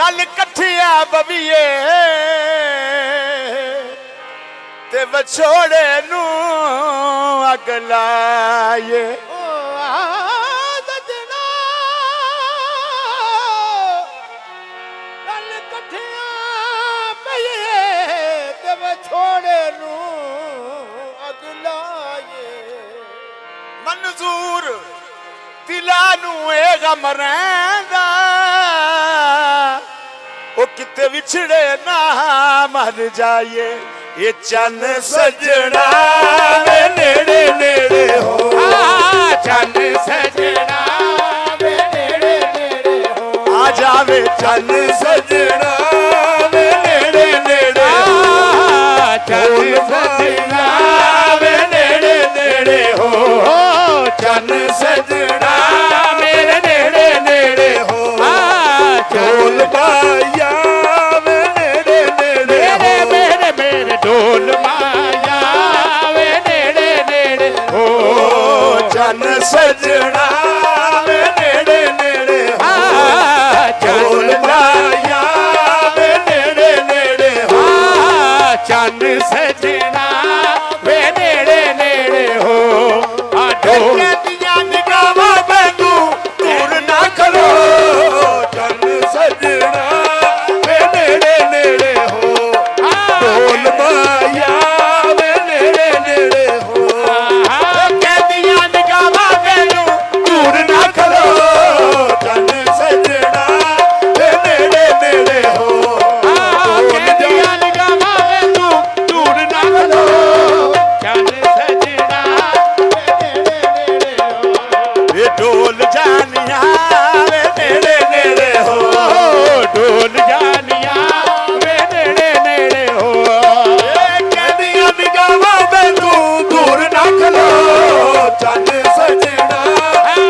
रल कठिया बवीए ते विछोड़े नू अग लाए। रल कठिया पईए ते विछोड़े नू अग लाए। मंजूर दिला नू ए गम रहिंदा ओ किते विछड़े ना मर जाइए। ये चन सजना वे नेड़े नेड़े हो, चन सजना वे नेड़े नेड़े हो, आ जावे चन सजना वे नेड़े नेड़े हो, चन सजना वे नेड़े नेड़े हो, चन सजना मेरे नेड़े नेड़े हो, ढोल बाया वे नेड़े नेड़े हो, मेरे मेरे ढोल माया वे नेड़े नेड़े हो, चन सजना वे नेड़े नेड़े हो, ढोल बाया वे नेड़े नेड़े हो, चन सजना वे नेड़े नेड़े हो, ढोल दिया निगाहां मैनू दूर ना करो, चन सजना वे नेड़े नेड़े हो, ढोल बाया वे नेड़े नेड़े हो, कहदियां निगाहां मैनू दूर ना करो, चन सजना वे नेड़े नेड़े हो, कहदियां निगाहां मैनू दूर ना करो, चन सजना वे नेड़े नेड़े हो, ये ढोल जानिया वे नेड़े नेड़े हो, ढोल जानिया वे नेड़े नेड़े हो, कहदियां निगाहां मैनू दूर ना करो, चन सजना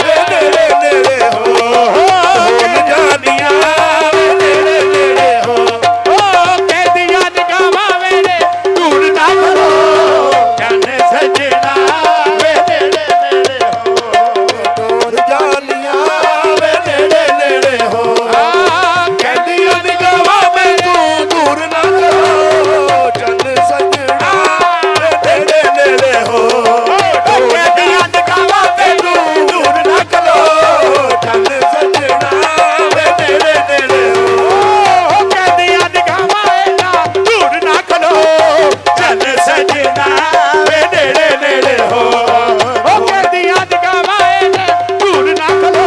वे नेड़े नेड़े हो, ढोल जानिया वे नेड़े नेड़े हो, कहदियां निगाहां मेरे दूर ना करो, चन सजना वे नेड़े नेड़े हो, ढोल जानिया वे नेड़े नेड़े हो, कहदियां निगाहां मैनू दूर ना करो, चन सजना वे नेड़े नेड़े हो, कहदियां निगाहां मैनू दूर ना करो, चन सजना वे नेड़े नेड़े हो, कहदियां निगाहां मेरा दूर ना करो, चन सजना वे नेड़े नेड़े हो, कहदियां निगाहां मेरे दूर ना करो,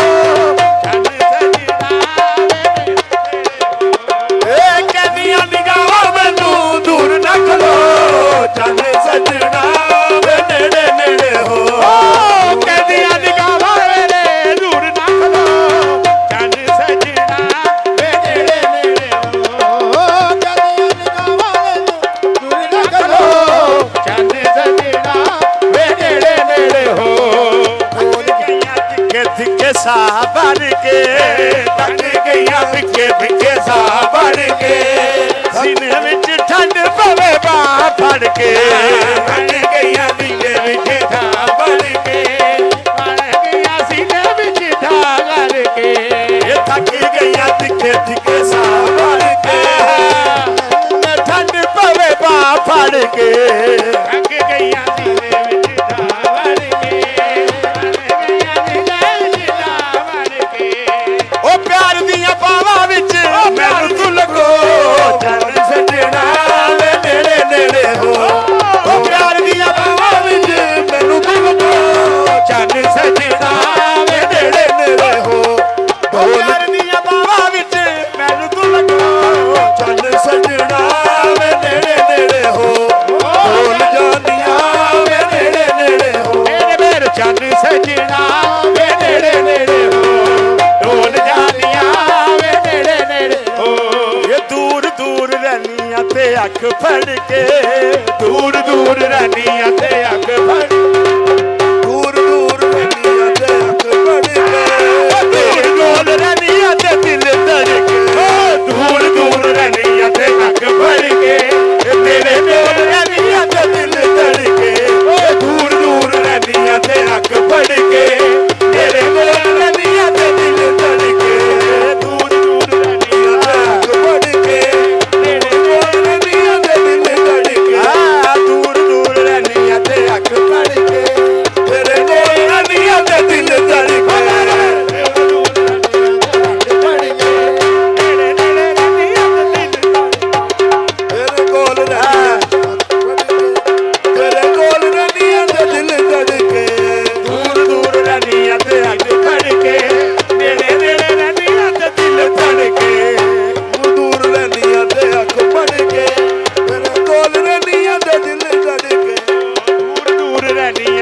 चन सजना कहदियां निगाहां मैनू दूर ना करो, चन सजना वे नेड़े नेड़े हो, कहदियां निगाहां मेरे दूर ना करो, चन सजना वे नेड़े नेड़े हो, कहदियां निगाहां मेरे दूर ना करो, चन सजना वे नेड़े नेड़े हो, भूल गईयां तिखे तिखे सा बन के, तक गईयां फिके फिके सा बन के, सीने विच ठंड पवे बांह फड़ के, बन गईयां फिके फिके सा बन के, मर गया सीने विच ढा करके, ये थक गईयां तिखे तिखे सा बन के, ठंड पवे बांह फड़ के, थक गया सीने विच ढा करके, मर गया सीने विच ढा करके, ओ प्यार दियां बावां विच मैनू तू लगो, चन सजना वे नेड़े नेड़े हो, ओ प्यार दियां बावां विच मैनू तू लगो, चन सजना वे नेड़े नेड़े हो, प्यार दियां बावां विच मैनू तू लगो, चन सजना वे नेड़े नेड़े हो, ढोल जानिया वे नेड़े नेड़े हो, मेरे मेरे चन सजना वे नेड़े नेड़े हो, ढोल जानिया वे नेड़े नेड़े हो, ये दूर दूर रहनियां ते अख फड़ के, दूर दूर रहनियां ते अग फड़, दूर दूर रहनियां ते अख फड़ के, दूर दूर रहनियां ते दिल धड़के, दूर दूर रहनियां ते अग फड़ के, तेरे दूर रहनियां ते दिल धड़के, दूर दूर रहनियां ते अख फड़ के, तेरे दूर रहनियां ते दिल धड़के, दूर दूर रहनियां ते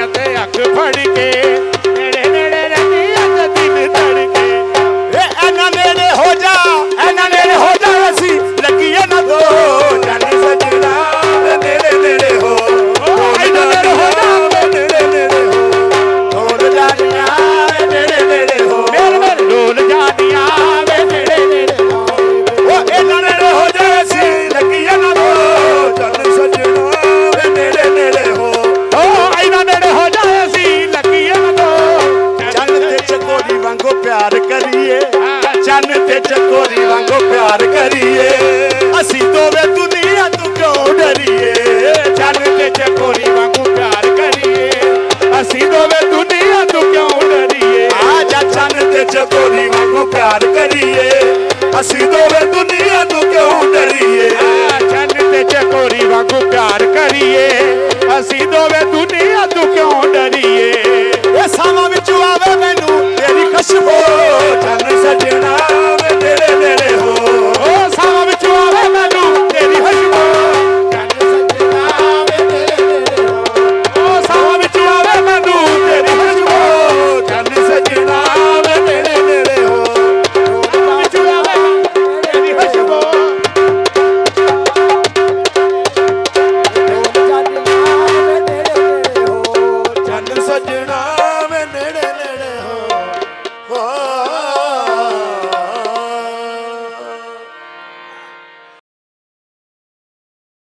ਤੇ ਅੱਖ ਫੜ ਕੇ